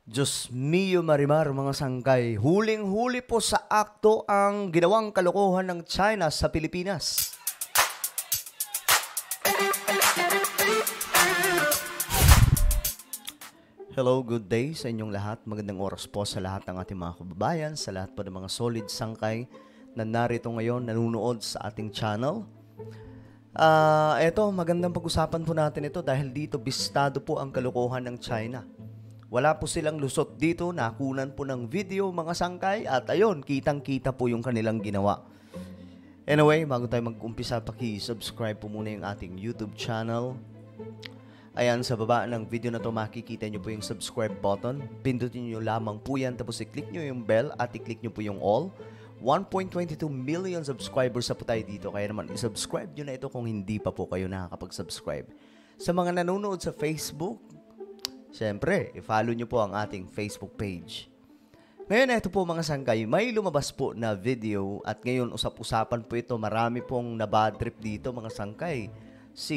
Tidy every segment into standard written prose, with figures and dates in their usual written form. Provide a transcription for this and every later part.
Diyos mio Marimar mga sangkay, huling-huli po sa akto ang ginawang kalokohan ng China sa Pilipinas. Hello, good day sa inyong lahat. Magandang oras po sa lahat ng ating mga kababayan, sa lahat po ng mga solid sangkay na narito ngayon nanunood sa ating channel. Eto, magandang pag-usapan po natin ito dahil dito bistado po ang kalokohan ng China. Wala po silang lusot dito, nakunan po ng video mga sangkay at ayun, kitang-kita po yung kanilang ginawa. Anyway, bago tayo mag-umpisa, paki-subscribe po muna yung ating YouTube channel. Ayan, sa baba ng video na to makikita nyo po yung subscribe button. Pindutin nyo lamang po yan, tapos i-click nyo yung bell at i-click nyo po yung all. 1.22 million subscribers sa po tayo dito, kaya naman i-subscribe nyo na ito kung hindi pa po kayo nakakapag-subscribe. Sa mga nanonood sa Facebook, siyempre, i-follow nyo po ang ating Facebook page. Ngayon, ito po mga sangkay, may lumabas po na video at ngayon usap-usapan po ito. Marami pong nabadtrip dito mga sangkay. Si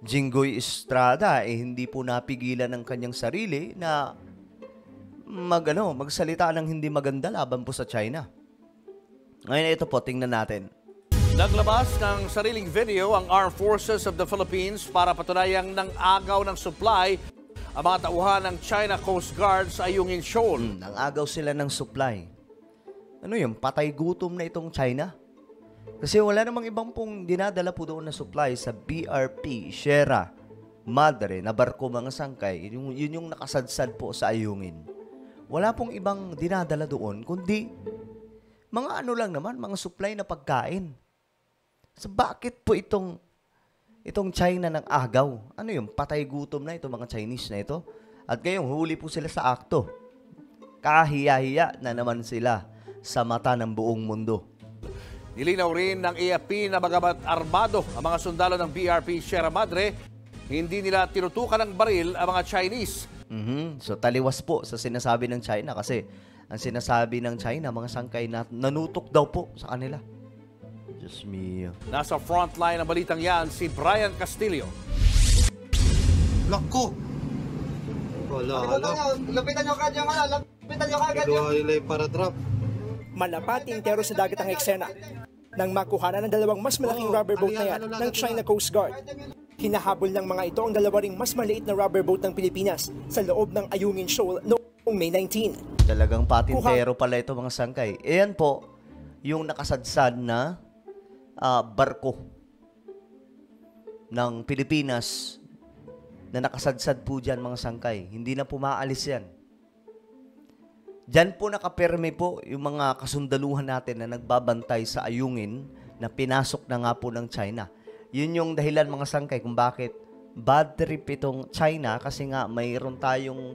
Jinggoy Estrada hindi po napigilan ng kanyang sarili na magsalita ng hindi maganda laban po sa China. Ngayon, ito po, tingnan natin. Naglabas ng sariling video ang Armed Forces of the Philippines para patunayang ng agaw ng supply ang mga tauhan ng China Coast Guard sa Ayungin Shoal. Nang agaw sila ng supply. Ano yung patay gutom na itong China? Kasi wala namang ibang pong dinadala po doon na supply sa BRP, Sierra Madre, na barko mga sangkay. Yun yung nakasadsad po sa Ayungin. Wala pong ibang dinadala doon, kundi mga ano lang naman, mga supply na pagkain. So bakit po itong China ng agaw? Ano yung patay gutom na itong mga Chinese na ito? At ngayong huli po sila sa akto. Kahiya-hiya na naman sila sa mata ng buong mundo. Nilinaw rin ng AFP na bagamat armado ang mga sundalo ng BRP Sierra Madre, hindi nila tinutukan ng baril ang mga Chinese. So taliwas po sa sinasabi ng China kasi ang sinasabi ng China, mga sangkay na nanutok daw po sa kanila. Diyos mio. Nasa frontline ng balitang yan si Brian Castillo. Lako! Wala. Lapitan nyo kagad yung Para drop. Malapating pero sa dagat ang eksena nang makuhanan ng dalawang mas malaking rubber boat na yan ng China Coast Guard. Hinahabol ng mga ito ang dalawa ring mas maliit na rubber boat ng Pilipinas sa loob ng Ayungin Shoal noong May 19. Talagang patintero pala ito mga sangkay. Ayan po, yung nakasadsad na barko ng Pilipinas na nakasadsad po dyan mga sangkay. Hindi na po maalis yan. Diyan po nakaperme po yung mga kasundaluhan natin na nagbabantay sa Ayungin na pinasok na nga po ng China. Yun yung dahilan mga sangkay kung bakit bad trip itong China kasi nga mayroon tayong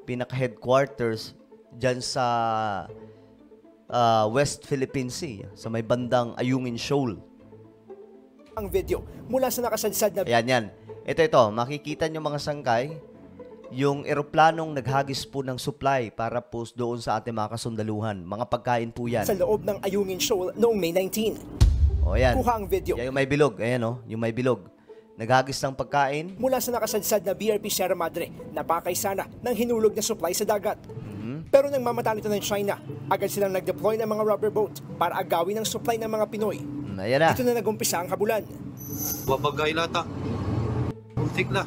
pinaka-headquarters dyan sa West Philippine Sea, sa may bandang Ayungin Shoal. Ang video mula sa nakasadsad na... Yan. Ito, makikita nyo mga sangkay, yung eroplanong naghagis po ng supply para po doon sa ating mga kasundaluhan. Mga pagkain po yan. Sa loob ng Ayungin Shoal noong May 19. O yan. Kuha ang video. Yan yung may bilog. Ayan yung may bilog. Naghagis ng pagkain. Mula sa nakasadsad na BRP Sierra Madre na pakay sana ng hinulog na supply sa dagat. Pero nang mamataan ito ng China, agad silang nag-deploy ng mga rubber boat para agawin ang supply ng mga Pinoy. Ayan na. Ito na nagumpisa ang habulan. Babagay lata. Ultik na.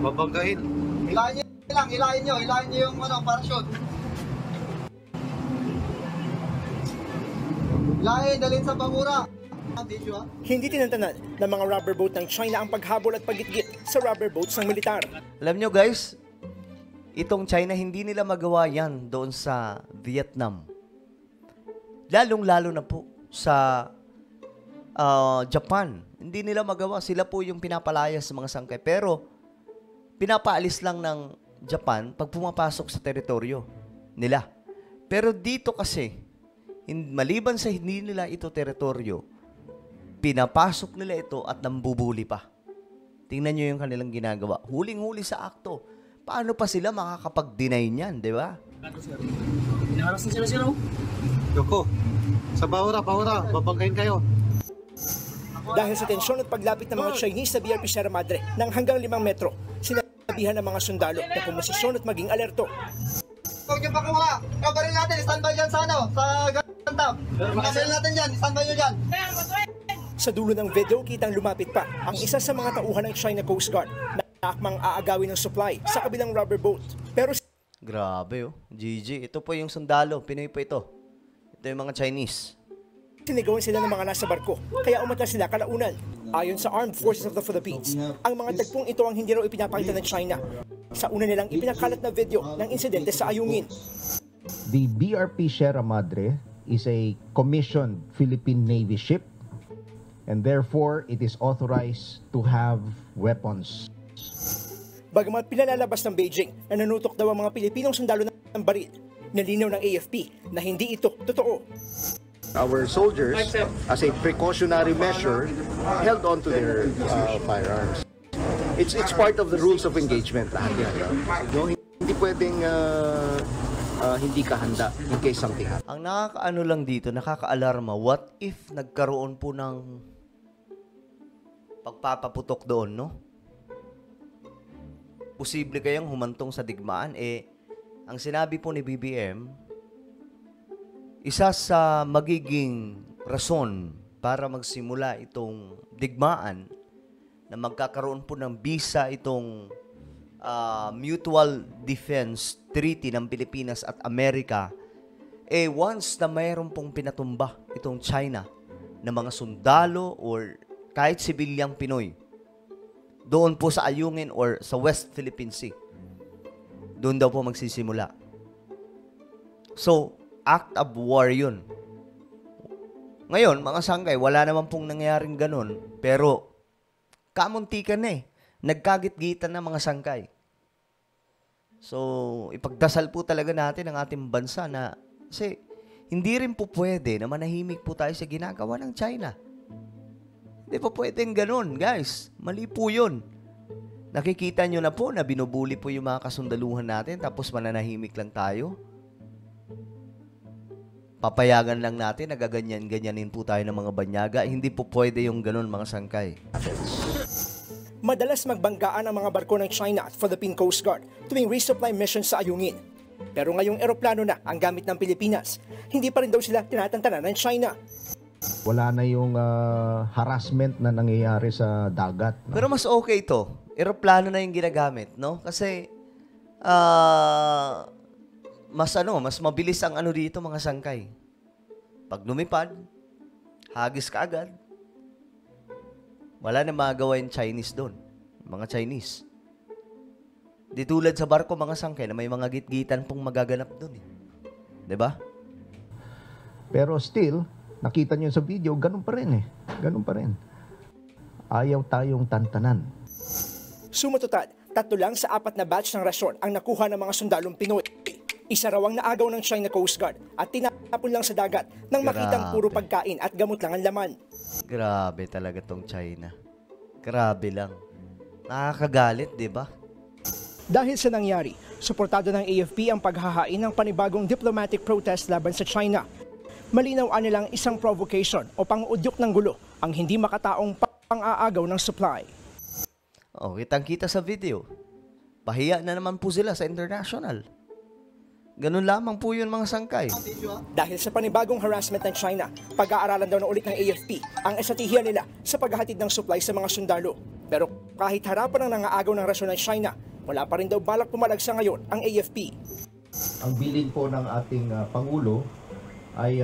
Babagayin. Hilahin nyo yung parachute. Hilahin, dalhin sa bangura. Hindi tinantanan ng mga rubber boat ng China ang paghabol at paggitgit sa rubber boats ng militar. Alam nyo guys, itong China hindi nila magawa yan doon sa Vietnam. Lalong-lalo na po sa Japan. Hindi nila magawa. Sila po yung pinapalayas sa mga sangkay. Pero pinapaalis lang ng Japan pag pumapasok sa teritoryo nila. Pero dito kasi, maliban sa hindi nila ito teritoryo, pinapasok nila ito at nambubuli pa. Tingnan nyo yung kanilang ginagawa. Huling-huli sa akto. Paano pa sila makakapag-deny niyan, di ba? Inaras na sila. Lako! Sa bahura. Babagayin kayo. Dahil sa tensyon at paglapit ng mga Chinese sa BRP Sierra Madre ng hanggang 5 metro, sinabi sinabihan ng mga sundalo na pumosisyon at maging alerto. Huwag niyo pakuha. Kabarin natin, standby dyan sa ano, sa gantap. Kabarin natin dyan, standby nyo dyan. Sa dulo ng video, kitang lumapit pa ang isa sa mga tauhan ng China Coast Guard na akmang aagawin ng supply sa kabilang rubber boat. Pero Grabe, oh. GG. Ito po yung sundalo. Pinoy po ito. Ito yung mga Chinese. sinigawan sila ng mga nasa barko, kaya umatras sila kalaunan. Ayon sa Armed Forces of the Philippines, ang mga tagpong ito ang hindi raw ipinapakita ng China. Sa una nilang ipinakalat na video ng insidente sa Ayungin. The BRP Sierra Madre is a commissioned Philippine Navy ship, and therefore it is authorized to have weapons. Bagamat pinalalabas ng Beijing na nanutok daw ang mga Pilipinong sundalo ng baril, nalinaw ng AFP na hindi ito totoo. Our soldiers, as a precautionary measure, held on to their firearms. It's part of the rules of engagement. Lahat yan. No? Hindi pwedeng hindi ka handa in case something happens. Ang nakakaano lang dito, nakakaalarma, what if nagkaroon po ng pagpapaputok doon, no? Posible kayang humantong sa digmaan, ang sinabi po ni BBM, isa sa magiging rason para magsimula itong digmaan na magkakaroon po ng bisa itong Mutual Defense Treaty ng Pilipinas at Amerika, once na mayroon pong pinatumba itong China na mga sundalo or kahit sibilyang Pinoy doon po sa Ayungin or sa West Philippine Sea, doon daw po magsisimula. So, act of war yun. Ngayon, mga sangkay, wala naman pong nangyaring ganun, pero kamuntikan nagkagit-gitan na mga sangkay. So, ipagdasal po talaga natin ang ating bansa na, kasi hindi rin po pwede na manahimik po tayo sa ginagawa ng China. Hindi po pwedeng ganun, guys. Mali po yun. Nakikita nyo na po na binubuli po yung mga kasundaluhan natin tapos mananahimik lang tayo. Papayagan lang natin, nagaganyan-ganyanin po tayo ng mga banyaga. Hindi po pwede yung ganun, mga sangkay. Madalas magbanggaan ang mga barko ng China at Philippine Coast Guard tuwing resupply mission sa Ayungin. Pero ngayong eroplano na ang gamit ng Pilipinas, hindi pa rin daw sila tinatantanan ng China. Wala na yung harassment na nangyayari sa dagat. No? Pero mas okay ito. Eroplano na yung ginagamit, no? Kasi, mas mabilis ang dito, mga sangkay. Pag lumipad, hagis ka agad. Wala na magawa yung Chinese doon. Mga Chinese. Di tulad sa barko, mga sangkay, na may mga gitgitan pong magaganap doon. Diba? Pero still, nakita nyo sa video, ganun pa rin Ganun pa rin. Ayaw tayong tantanan. Sumatotal, 3 lang sa 4 na batch ng rasyon ang nakuha ng mga sundalong Pinoy. Isa raw ang naagaw ng China Coast Guard at tinapon lang sa dagat nang makitang puro pagkain at gamot lang ang laman. Grabe talaga tong China. Grabe lang. Nakakagalit, di ba? Dahil sa nangyari, suportado ng AFP ang paghahain ng panibagong diplomatic protest laban sa China. Malinaw nilang isang provocation o pang-udyok ng gulo ang hindi makataong pang-aagaw ng supply. Kitang-kita sa video. Pahiya na naman po sila sa international. Ganun lamang po yun, mga sangkay. Dahil sa panibagong harassment ng China, pag-aaralan daw na ulit ng AFP ang estratehiya nila sa paghahatid ng supply sa mga sundalo. Pero kahit harapan ng nangaagaw ng rasyon ng China, wala pa rin daw balak pumalag sa ngayon ang AFP. Ang bilin po ng ating Pangulo ay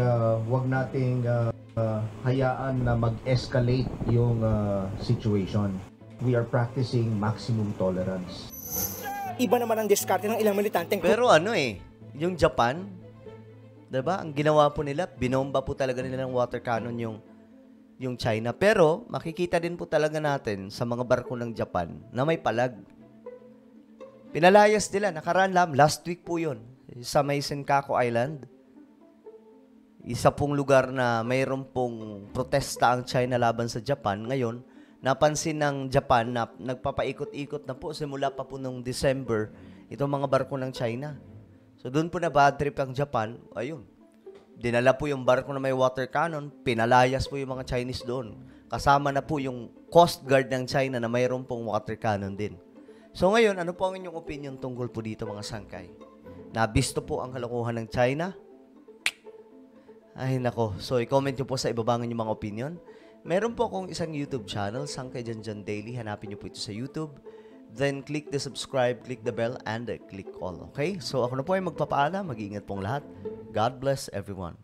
huwag nating hayaan na mag-escalate yung situation. We are practicing maximum tolerance. Iba naman ang diskarte ng ilang militanteng Pero yung Japan, diba? Ang ginawa po nila, binomba po talaga nila ng water cannon yung China. Pero makikita din po talaga natin sa mga barko ng Japan na may palag. Pinalayas nila, nakaraan lang, last week po yun, sa may Senkaku Island. Isa pong lugar na mayroon pong protesta ang China laban sa Japan. Ngayon, napansin ng Japan na nagpapaikot-ikot na po simula pa po noong December itong mga barko ng China. So doon po na bad trip ang Japan. Ayun. Dinala po yung barko na may water cannon, pinalayas po yung mga Chinese doon. Kasama na po yung Coast Guard ng China na mayroon pong water cannon din. So ngayon, ano po ang inyong opinion tungkol po dito mga sangkay? Nabisto po ang kalokohan ng China? Ay nako, so i-comment nyo po sa ibaba ng inyong mga opinion. Meron po akong isang YouTube channel, Sangkay Janjan Daily. Hanapin nyo po ito sa YouTube. Then click the subscribe, click the bell, and click all. Okay? So ako na po ay magpapaalam. Mag-iingat pong lahat. God bless everyone.